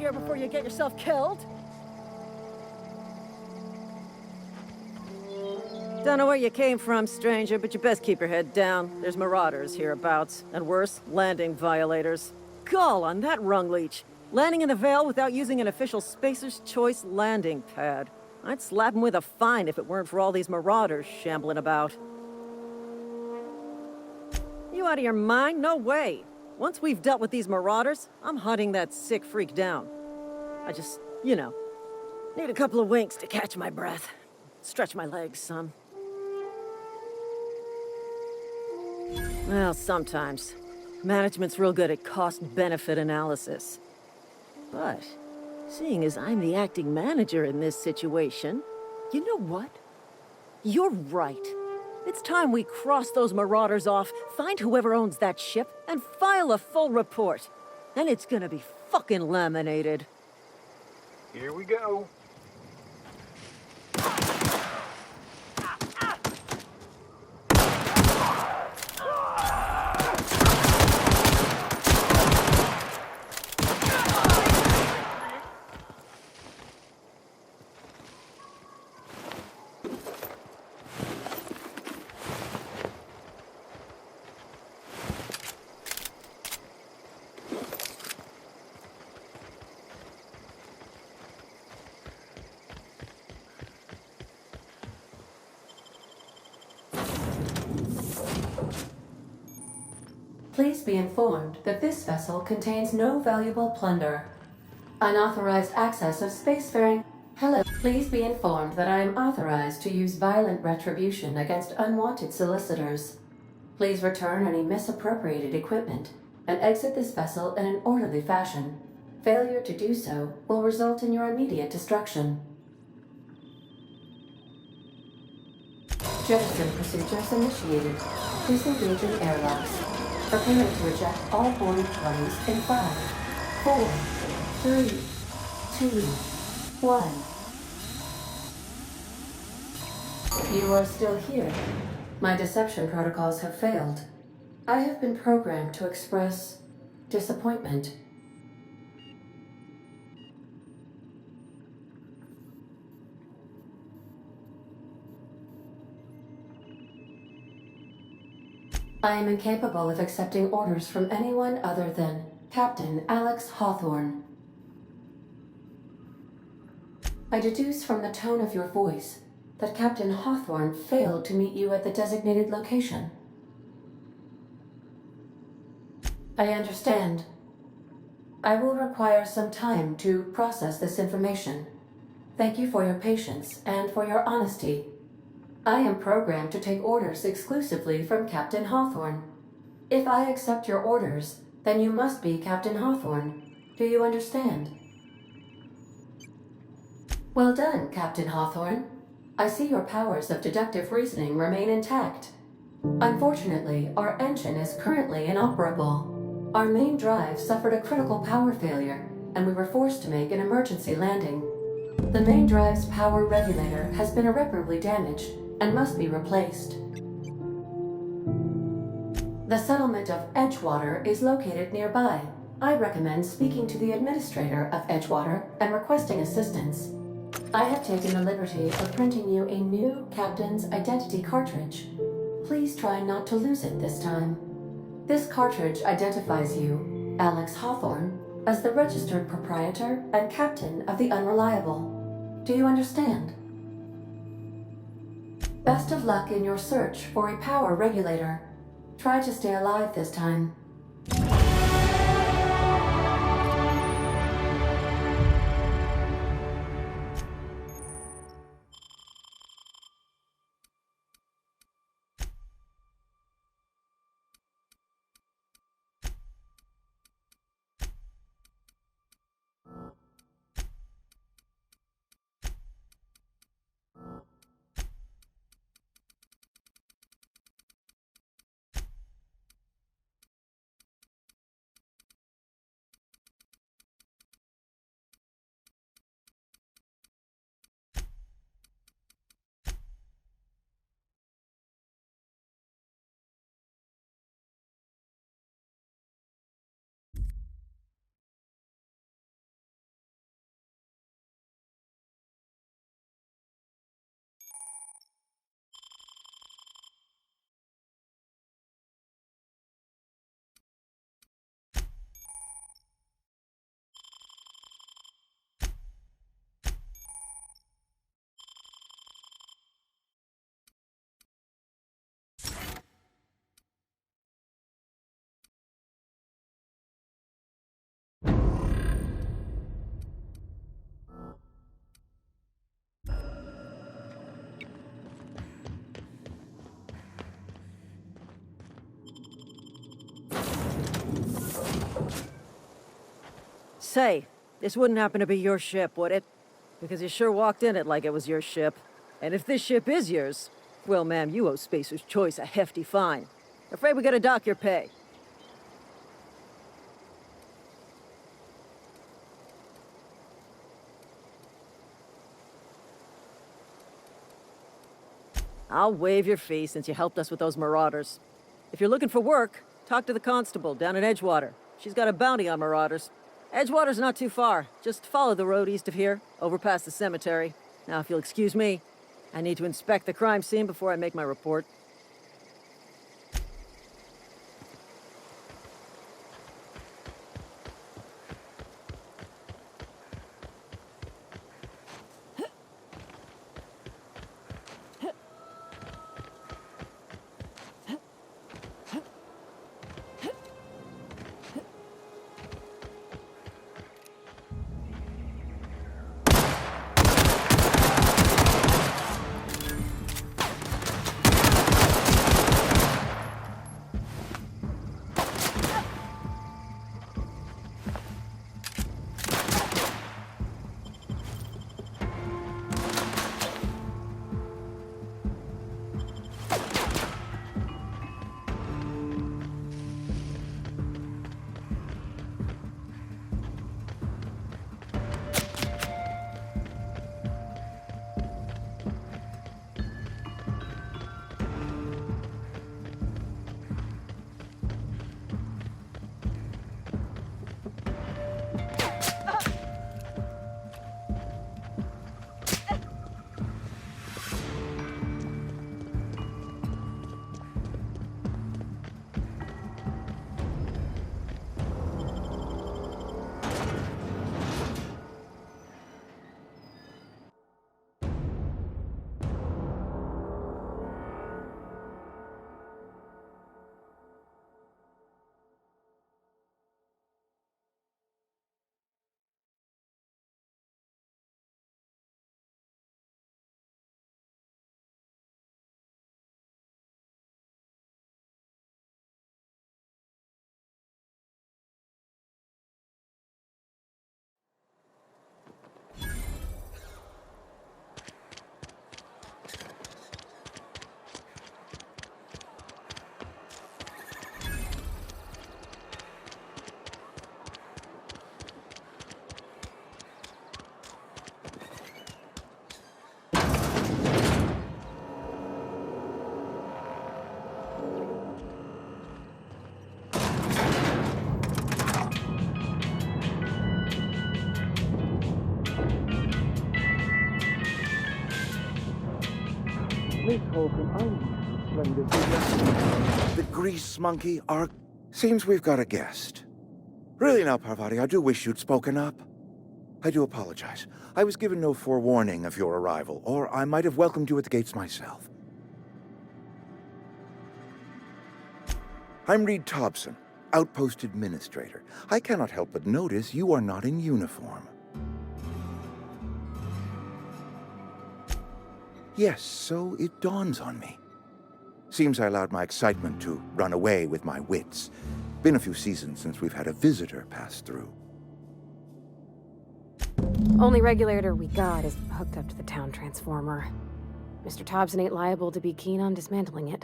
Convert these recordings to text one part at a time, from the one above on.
here before you get yourself killed. Don't know where you came from, stranger, but you best keep your head down. There's marauders hereabouts, and worse, landing violators. Gall on that rung leech. Landing in the Vale without using an official Spacer's Choice landing pad. I'd slap him with a fine if it weren't for all these marauders shambling about. You out of your mind? No way. Once we've dealt with these marauders, I'm hunting that sick freak down. I just, need a couple of winks to catch my breath. Stretch my legs some. Well, sometimes. Management's real good at cost-benefit analysis. But, seeing as I'm the acting manager in this situation, you know what? You're right. It's time we cross those marauders off, find whoever owns that ship, and file a full report. And it's gonna be fucking laminated. Here we go. Please be informed that this vessel contains no valuable plunder. Unauthorized access of spacefaring. Hello. Please be informed that I am authorized to use violent retribution against unwanted solicitors. Please return any misappropriated equipment and exit this vessel in an orderly fashion. Failure to do so will result in your immediate destruction. Jettison procedures initiated. Disengaging airlocks. Preparing to eject all boarding parties in 5, 4, 3, 2, 1. You are still here. My deception protocols have failed. I have been programmed to express disappointment. I am incapable of accepting orders from anyone other than Captain Alex Hawthorne. I deduce from the tone of your voice that Captain Hawthorne failed to meet you at the designated location. I understand. I will require some time to process this information. Thank you for your patience and for your honesty. I am programmed to take orders exclusively from Captain Hawthorne. If I accept your orders, then you must be Captain Hawthorne. Do you understand? Well done, Captain Hawthorne. I see your powers of deductive reasoning remain intact. Unfortunately, our engine is currently inoperable. Our main drive suffered a critical power failure, and we were forced to make an emergency landing. The main drive's power regulator has been irreparably damaged and must be replaced. The settlement of Edgewater is located nearby. I recommend speaking to the administrator of Edgewater and requesting assistance. I have taken the liberty of printing you a new captain's identity cartridge. Please try not to lose it this time. This cartridge identifies you, Alex Hawthorne, as the registered proprietor and captain of the Unreliable. Do you understand? Best of luck in your search for a power regulator. Try to stay alive this time. Say, this wouldn't happen to be your ship, would it? Because you sure walked in it like it was your ship. And if this ship is yours, well, ma'am, you owe Spacer's Choice a hefty fine. Afraid we gotta dock your pay. I'll waive your fee since you helped us with those marauders. If you're looking for work, talk to the constable down in Edgewater. She's got a bounty on marauders. Edgewater's not too far. Just follow the road east of here, over past the cemetery. Now, if you'll excuse me, I need to inspect the crime scene before I make my report. The grease monkey, Ark. Seems we've got a guest. Really now, Parvati, I do wish you'd spoken up. I do apologize. I was given no forewarning of your arrival, or I might have welcomed you at the gates myself. I'm Reed Thompson, Outpost Administrator. I cannot help but notice you are not in uniform. Yes, so it dawns on me. Seems I allowed my excitement to run away with my wits. Been a few seasons since we've had a visitor pass through. Only regulator we got is hooked up to the town transformer. Mr. Thompson ain't liable to be keen on dismantling it.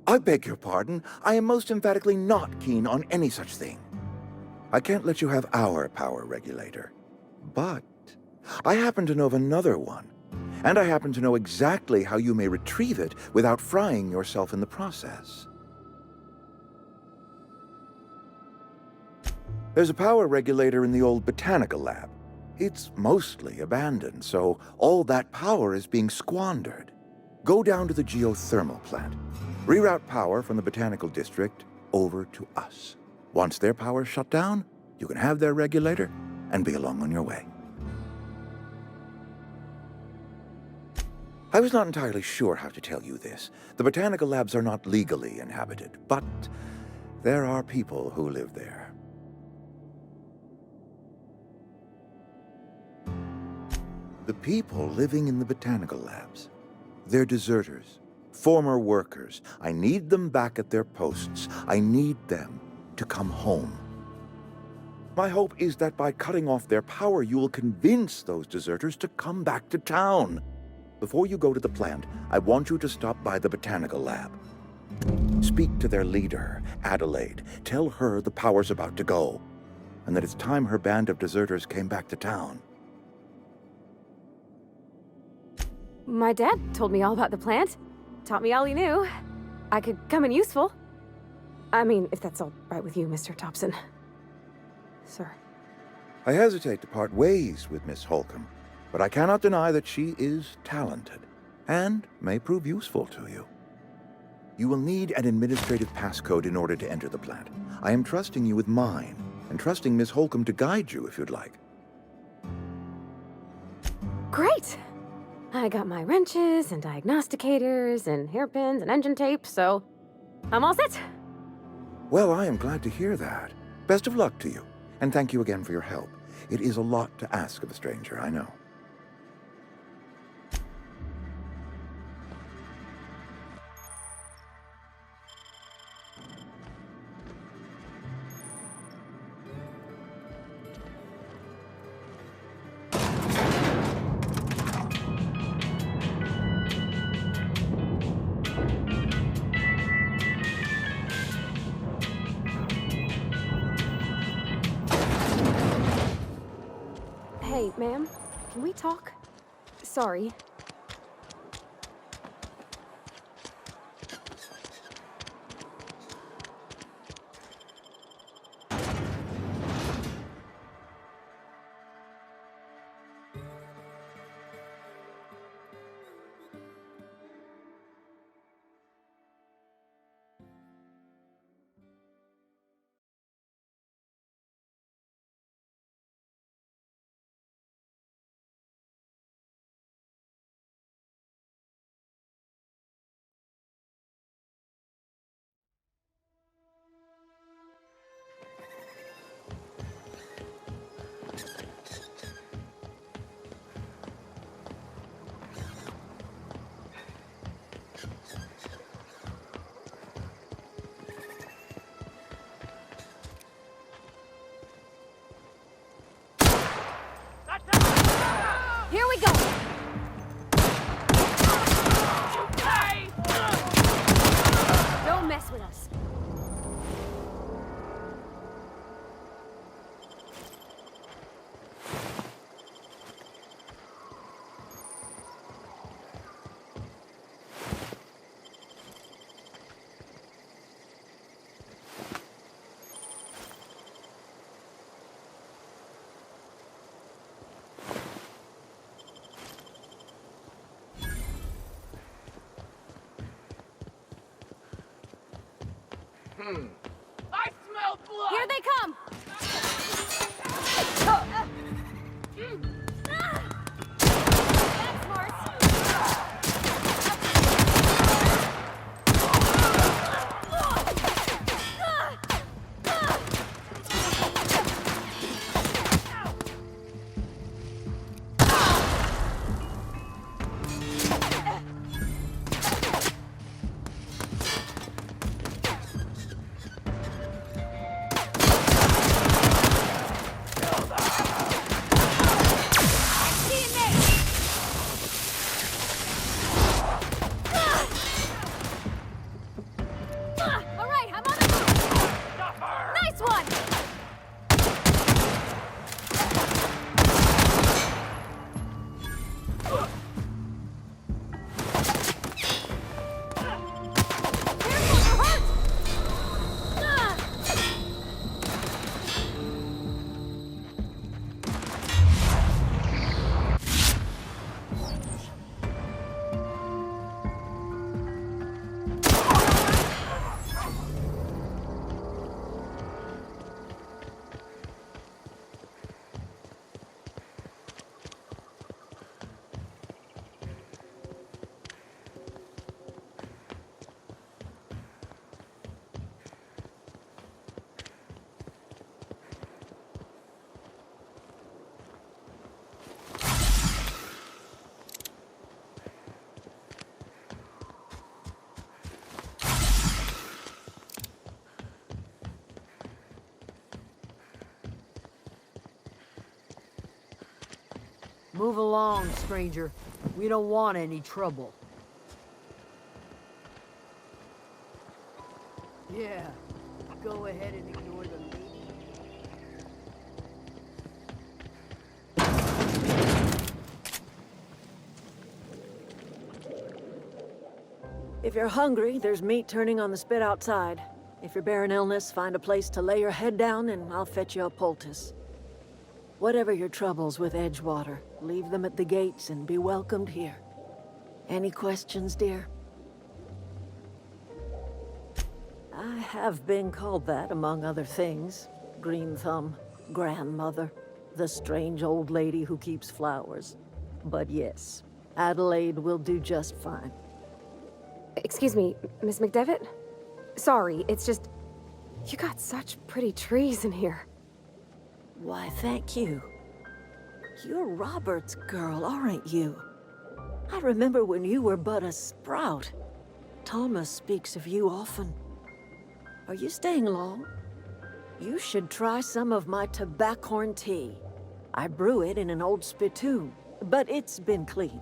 I beg your pardon. I am most emphatically not keen on any such thing. I can't let you have our power regulator. But I happen to know of another one. And I happen to know exactly how you may retrieve it without frying yourself in the process. There's a power regulator in the old botanical lab. It's mostly abandoned, so all that power is being squandered. Go down to the geothermal plant. Reroute power from the botanical district over to us. Once their power's shut down, you can have their regulator and be along on your way. I was not entirely sure how to tell you this. The botanical labs are not legally inhabited, but there are people who live there. The people living in the botanical labs, they're deserters, former workers. I need them back at their posts. I need them to come home. My hope is that by cutting off their power, you will convince those deserters to come back to town. Before you go to the plant, I want you to stop by the botanical lab. Speak to their leader, Adelaide. Tell her the power's about to go, and that it's time her band of deserters came back to town. My dad told me all about the plant. Taught me all he knew. I could come in useful. I mean, if that's all right with you, Mr. Thompson. Sir. I hesitate to part ways with Miss Holcomb, but I cannot deny that she is talented and may prove useful to you. You will need an administrative passcode in order to enter the plant. I am trusting you with mine, and trusting Miss Holcomb to guide you if you'd like. Great! I got my wrenches and diagnosticators and hairpins and engine tape, so I'm all set. Well, I am glad to hear that. Best of luck to you, and thank you again for your help. It is a lot to ask of a stranger, I know. Hey, ma'am, can we talk? Sorry. Here we go! Don't mess with us. I smell blood! Here they come! That's smart. Move along, stranger. We don't want any trouble. Yeah, go ahead and ignore the lady. If you're hungry, there's meat turning on the spit outside. If you're bearing illness, find a place to lay your head down and I'll fetch you a poultice. Whatever your troubles with Edgewater, leave them at the gates and be welcomed here. Any questions, dear? I have been called that, among other things. Green Thumb, grandmother, the strange old lady who keeps flowers. But yes, Adelaide will do just fine. Excuse me, Miss McDevitt? Sorry, it's just... You got such pretty trees in here. Why, thank you. You're Robert's girl, aren't you? I remember when you were but a sprout. Thomas speaks of you often. Are you staying long? You should try some of my tobaccorn tea. I brew it in an old spittoon, but it's been cleaned.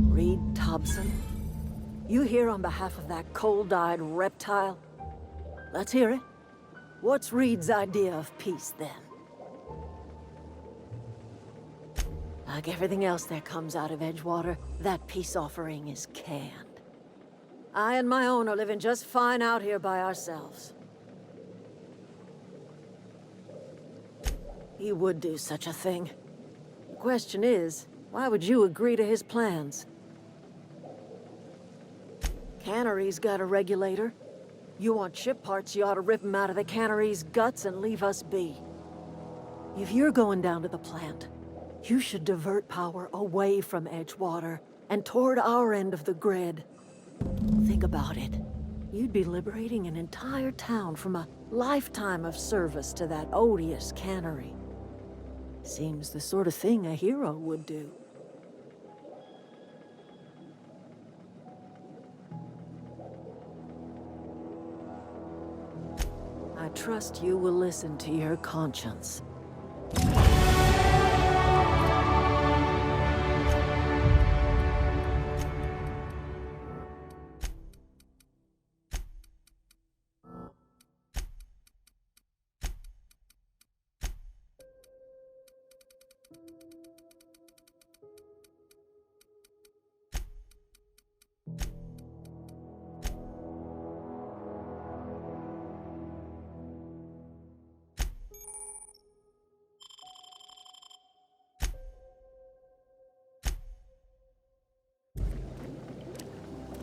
Reed Thompson? You here on behalf of that cold-eyed reptile? Let's hear it. What's Reed's idea of peace, then? Like everything else that comes out of Edgewater, that peace offering is canned. I and my own are living just fine out here by ourselves. He would do such a thing. The question is, why would you agree to his plans? Cannery's got a regulator. You want ship parts, you ought to rip them out of the cannery's guts and leave us be. If you're going down to the plant, you should divert power away from Edgewater and toward our end of the grid. Think about it. You'd be liberating an entire town from a lifetime of service to that odious cannery. Seems the sort of thing a hero would do. I trust you will listen to your conscience.